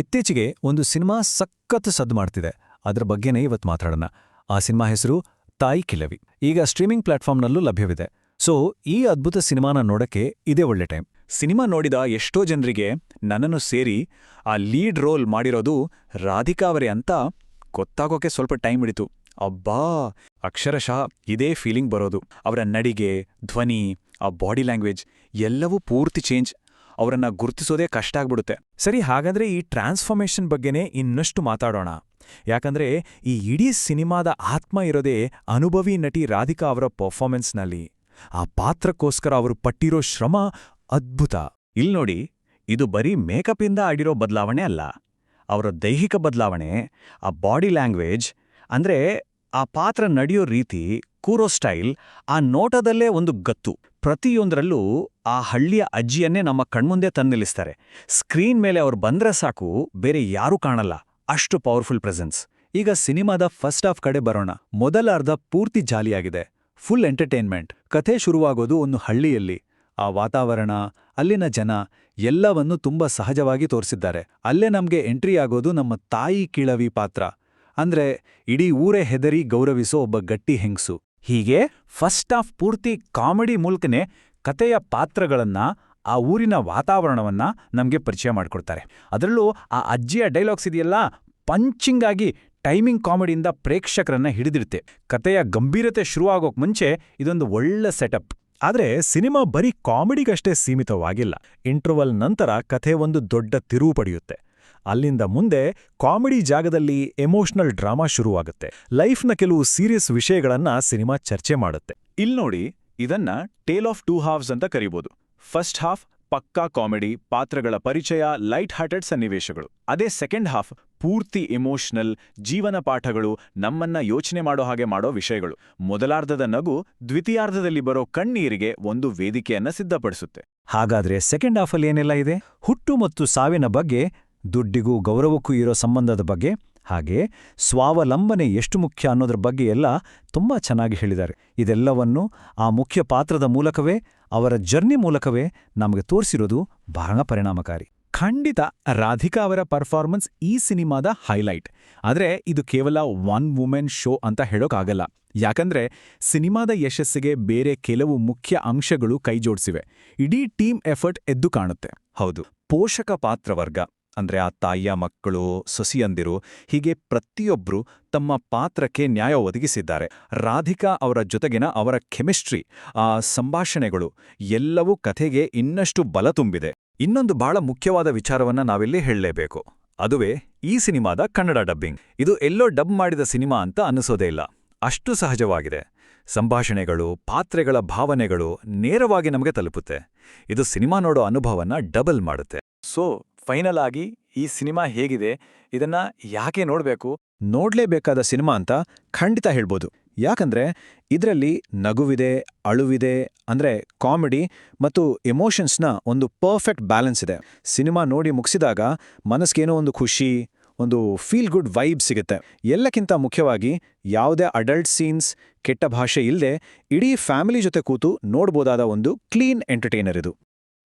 ಇತ್ತೀಚೆಗೆ ಒಂದು ಸಿನಿಮಾ ಸಖತ್ ಸದ್ದು ಮಾಡ್ತಿದೆ. ಅದ್ರ ಬಗ್ಗೆನೇ ಇವತ್ತು ಮಾತಾಡೋಣ. ಆ ಸಿನಿಮಾ ಹೆಸರು ತಾಯಿ ಕಿಲವಿ. ಈಗ ಸ್ಟ್ರೀಮಿಂಗ್ ಪ್ಲಾಟ್ಫಾರ್ಮ್ನಲ್ಲೂ ಲಭ್ಯವಿದೆ. ಸೊ ಈ ಅದ್ಭುತ ಸಿನಿಮಾನ ನೋಡಕ್ಕೆ ಇದೇ ಒಳ್ಳೆ ಟೈಮ್. ಸಿನಿಮಾ ನೋಡಿದ ಎಷ್ಟೋ ಜನರಿಗೆ ನನ್ನನ್ನು ಸೇರಿ ಆ ಲೀಡ್ ರೋಲ್ ಮಾಡಿರೋದು ರಾಧಿಕಾ ಅವರೇ ಅಂತ ಗೊತ್ತಾಗೋಕೆ ಸ್ವಲ್ಪ ಟೈಮ್ ಹಿಡಿತು. ಅಬ್ಬಾ, ಅಕ್ಷರಶಃ ಇದೇ ಫೀಲಿಂಗ್ ಬರೋದು. ಅವರ ನಡಿಗೆ, ಧ್ವನಿ, ಆ ಬಾಡಿ ಲ್ಯಾಂಗ್ವೇಜ್ ಎಲ್ಲವೂ ಪೂರ್ತಿ ಚೇಂಜ್. ಅವರನ್ನ ಗುರ್ತಿಸೋದೇ ಕಷ್ಟ ಆಗ್ಬಿಡುತ್ತೆ. ಸರಿ, ಹಾಗಾದ್ರೆ ಈ ಟ್ರಾನ್ಸ್ಫಾರ್ಮೇಷನ್ ಬಗ್ಗೆನೇ ಇನ್ನಷ್ಟು ಮಾತಾಡೋಣ. ಯಾಕಂದ್ರೆ ಈ ಇಡೀ ಸಿನಿಮಾದ ಆತ್ಮ ಇರೋದೇ ಅನುಭವಿ ನಟಿ ರಾಧಿಕಾ ಅವರ ಪರ್ಫಾರ್ಮೆನ್ಸ್ನಲ್ಲಿ. ಆ ಪಾತ್ರಕ್ಕೋಸ್ಕರ ಅವರು ಪಟ್ಟಿರೋ ಶ್ರಮ ಅದ್ಭುತ. ನೋಡಿ, ಇದು ಬರೀ ಮೇಕಪ್ಪಿಂದ ಆಗಿರೋ ಬದಲಾವಣೆ ಅಲ್ಲ. ಅವರ ದೈಹಿಕ ಬದಲಾವಣೆ, ಆ ಬಾಡಿ ಲ್ಯಾಂಗ್ವೇಜ್, ಅಂದ್ರೆ ಆ ಪಾತ್ರ ನಡೆಯೋ ರೀತಿ, ಕೂರೋ ಸ್ಟೈಲ್, ಆ ನೋಟದಲ್ಲೇ ಒಂದು ಗತ್ತು. ಪ್ರತಿಯೊಂದರಲ್ಲೂ ಆ ಹಳ್ಳಿಯ ಅಜ್ಜಿಯನ್ನೇ ನಮ್ಮ ಕಣ್ಮುಂದೆ ತಂದಿಳಿಸ್ತಾರೆ. ಸ್ಕ್ರೀನ್ ಮೇಲೆ ಅವ್ರು ಬಂದ್ರೆ ಸಾಕು, ಬೇರೆ ಯಾರೂ ಕಾಣಲ್ಲ. ಅಷ್ಟು ಪವರ್ಫುಲ್ ಪ್ರೆಸೆನ್ಸ್. ಈಗ ಸಿನಿಮಾದ ಫಸ್ಟ್ ಹಾಫ್ ಕಡೆ ಬರೋಣ. ಮೊದಲ ಅರ್ಧ ಪೂರ್ತಿ ಜಾಲಿಯಾಗಿದೆ, ಫುಲ್ ಎಂಟರ್ಟೈನ್ಮೆಂಟ್. ಕಥೆ ಶುರುವಾಗೋದು ಒಂದು ಹಳ್ಳಿಯಲ್ಲಿ. ಆ ವಾತಾವರಣ, ಅಲ್ಲಿನ ಜನ ಎಲ್ಲವನ್ನೂ ತುಂಬಾ ಸಹಜವಾಗಿ ತೋರಿಸಿದ್ದಾರೆ. ಅಲ್ಲೇ ನಮ್ಗೆ ಎಂಟ್ರಿ ಆಗೋದು ನಮ್ಮ ತಾಯಿ ಕಿಳವಿ ಪಾತ್ರ. ಅಂದ್ರೆ ಇಡೀ ಊರೇ ಹೆದರಿ ಗೌರವಿಸೋ ಒಬ್ಬ ಗಟ್ಟಿ ಹೆಂಗ್ಸು. ಹೀಗೆ ಫಸ್ಟ್ ಹಾಫ್ ಪೂರ್ತಿ ಕಾಮಿಡಿ ಮೂಲಕನೇ ಕತೆಯ ಪಾತ್ರಗಳನ್ನ, ಆ ಊರಿನ ವಾತಾವರಣವನ್ನ ನಮ್ಗೆ ಪರಿಚಯ ಮಾಡ್ಕೊಡ್ತಾರೆ. ಅದರಲ್ಲೂ ಆ ಅಜ್ಜಿಯ ಡೈಲಾಗ್ಸ್ ಇದೆಯಲ್ಲ, ಪಂಚಿಂಗ್ ಆಗಿ ಟೈಮಿಂಗ್ ಕಾಮಿಡಿಯಿಂದ ಪ್ರೇಕ್ಷಕರನ್ನ ಹಿಡಿದಿಡುತ್ತೆ. ಕತೆಯ ಗಂಭೀರತೆ ಶುರುವಾಗೋಕ್ ಮುಂಚೆ ಇದೊಂದು ಒಳ್ಳೆ ಸೆಟಪ್. ಆದ್ರೆ ಸಿನಿಮಾ ಬರೀ ಕಾಮಿಡಿಗಷ್ಟೇ ಸೀಮಿತವಾಗಿಲ್ಲ. ಇಂಟರ್ವಲ್ ನಂತರ ಕಥೆ ಒಂದು ದೊಡ್ಡ ತಿರುವು ಪಡೆಯುತ್ತೆ. ಅಲ್ಲಿಂದ ಮುಂದೆ ಕಾಮಿಡಿ ಜಾಗದಲ್ಲಿ ಎಮೋಷನಲ್ ಡ್ರಾಮಾ ಶುರುವಾಗುತ್ತೆ. ಲೈಫ್ನ ಕೆಲವು ಸೀರಿಯಸ್ ವಿಷಯಗಳನ್ನ ಸಿನಿಮಾ ಚರ್ಚೆ ಮಾಡುತ್ತೆ. ನೋಡಿ, ಇದನ್ನ ಟೇಲ್ ಆಫ್ ಟೂ ಹಾಫ್ಸ್ ಅಂತ ಕರೀಬೋದು. ಫಸ್ಟ್ ಹಾಫ್ ಪಕ್ಕಾ ಕಾಮಿಡಿ, ಪಾತ್ರಗಳ ಪರಿಚಯ, ಲೈಟ್ ಹಾರ್ಟೆಡ್ ಸನ್ನಿವೇಶಗಳು. ಅದೇ ಸೆಕೆಂಡ್ ಹಾಫ್ ಪೂರ್ತಿ ಎಮೋಷನಲ್, ಜೀವನ ಪಾಠಗಳು, ನಮ್ಮನ್ನ ಯೋಚನೆ ಮಾಡೋ ಹಾಗೆ ಮಾಡೋ ವಿಷಯಗಳು. ಮೊದಲಾರ್ಧದ ನಗು ದ್ವಿತೀಯಾರ್ಧದಲ್ಲಿ ಬರೋ ಕಣ್ಣೀರಿಗೆ ಒಂದು ವೇದಿಕೆಯನ್ನ ಸಿದ್ಧಪಡಿಸುತ್ತೆ. ಹಾಗಾದ್ರೆ ಸೆಕೆಂಡ್ ಹಾಫಲ್ಲಿ ಏನೆಲ್ಲ ಇದೆ? ಹುಟ್ಟು ಮತ್ತು ಸಾವಿನ ಬಗ್ಗೆ, ದುಡ್ಡಿಗೂ ಗೌರವಕ್ಕೂ ಇರೋ ಸಂಬಂಧದ ಬಗ್ಗೆ, ಹಾಗೆ ಸ್ವಾವಲಂಬನೆ ಎಷ್ಟು ಮುಖ್ಯ ಅನ್ನೋದ್ರ ಬಗ್ಗೆ ಎಲ್ಲ ತುಂಬಾ ಚೆನ್ನಾಗಿ ಹೇಳಿದ್ದಾರೆ. ಇದೆಲ್ಲವನ್ನು ಆ ಮುಖ್ಯ ಪಾತ್ರದ ಮೂಲಕವೇ, ಅವರ ಜರ್ನಿ ಮೂಲಕವೇ ನಮಗೆ ತೋರಿಸಿರೋದು ಬಹಳ ಪರಿಣಾಮಕಾರಿ. ಖಂಡಿತ ರಾಧಿಕಾ ಅವರ ಪರ್ಫಾರ್ಮೆನ್ಸ್ ಈ ಸಿನಿಮಾದ ಹೈಲೈಟ್. ಆದ್ರೆ ಇದು ಕೇವಲ ಒನ್ ವುಮೆನ್ ಶೋ ಅಂತ ಹೇಳೋಕ್ಕಾಗಲ್ಲ. ಯಾಕಂದ್ರೆ ಸಿನಿಮಾದ ಯಶಸ್ಸಿಗೆ ಬೇರೆ ಕೆಲವು ಮುಖ್ಯ ಅಂಶಗಳು ಕೈಜೋಡಿಸಿವೆ. ಇಡೀ ಟೀಮ್ ಎಫರ್ಟ್ ಎದ್ದು ಕಾಣುತ್ತೆ. ಹೌದು, ಪೋಷಕ ಪಾತ್ರವರ್ಗ ಅಂದ್ರೆ ಆ ತಾಯಿಯ ಮಕ್ಕಳು, ಸೊಸಿಯಂದಿರು, ಹೀಗೆ ಪ್ರತಿಯೊಬ್ರು ತಮ್ಮ ಪಾತ್ರಕ್ಕೆ ನ್ಯಾಯ ಒದಗಿಸಿದ್ದಾರೆ. ರಾಧಿಕಾ ಅವರ ಜೊತೆಗಿನ ಅವರ ಕೆಮಿಸ್ಟ್ರಿ, ಆ ಸಂಭಾಷಣೆಗಳು ಎಲ್ಲವೂ ಕಥೆಗೆ ಇನ್ನಷ್ಟು ಬಲ ತುಂಬಿದೆ. ಇನ್ನೊಂದು ಬಹಳ ಮುಖ್ಯವಾದ ವಿಚಾರವನ್ನ ನಾವಿಲ್ಲಿ ಹೇಳಲೇಬೇಕು. ಅದುವೇ ಈ ಸಿನಿಮಾದ ಕನ್ನಡ ಡಬ್ಬಿಂಗ್. ಇದು ಎಲ್ಲೋ ಡಬ್ ಮಾಡಿದ ಸಿನಿಮಾ ಅಂತ ಅನ್ನಿಸೋದೇ ಇಲ್ಲ. ಅಷ್ಟು ಸಹಜವಾಗಿದೆ. ಸಂಭಾಷಣೆಗಳು, ಪಾತ್ರೆಗಳ ಭಾವನೆಗಳು ನೇರವಾಗಿ ನಮಗೆ ತಲುಪುತ್ತೆ. ಇದು ಸಿನಿಮಾ ನೋಡೋ ಅನುಭವನ ಡಬಲ್ ಮಾಡುತ್ತೆ. ಸೊ ಫೈನಲ್ ಆಗಿ ಈ ಸಿನಿಮಾ ಹೇಗಿದೆ, ಇದನ್ನ ಯಾಕೆ ನೋಡ್ಬೇಕು? ನೋಡ್ಲೇಬೇಕಾದ ಸಿನಿಮಾ ಅಂತ ಖಂಡಿತ ಹೇಳ್ಬೋದು. ಯಾಕಂದ್ರೆ ಇದರಲ್ಲಿ ನಗುವಿದೆ, ಅಳುವಿದೆ, ಅಂದ್ರೆ ಕಾಮಿಡಿ ಮತ್ತು ಎಮೋಷನ್ಸ್ನ ಒಂದು ಪರ್ಫೆಕ್ಟ್ ಬ್ಯಾಲೆನ್ಸ್ ಇದೆ. ಸಿನಿಮಾ ನೋಡಿ ಮುಗಿಸಿದಾಗ ಮನಸ್ಸಿಗೇನೋ ಒಂದು ಖುಷಿ, ಒಂದು ಫೀಲ್ ಗುಡ್ ವೈಬ್ ಸಿಗುತ್ತೆ. ಎಲ್ಲಕ್ಕಿಂತ ಮುಖ್ಯವಾಗಿ ಯಾವುದೇ ಅಡಲ್ಟ್ ಸೀನ್ಸ್, ಕೆಟ್ಟ ಭಾಷೆ ಇಲ್ಲದೆ ಇಡೀ ಫ್ಯಾಮಿಲಿ ಜೊತೆ ಕೂತು ನೋಡ್ಬೋದಾದ ಒಂದು ಕ್ಲೀನ್ ಎಂಟರ್ಟೈನರ್ ಇದು.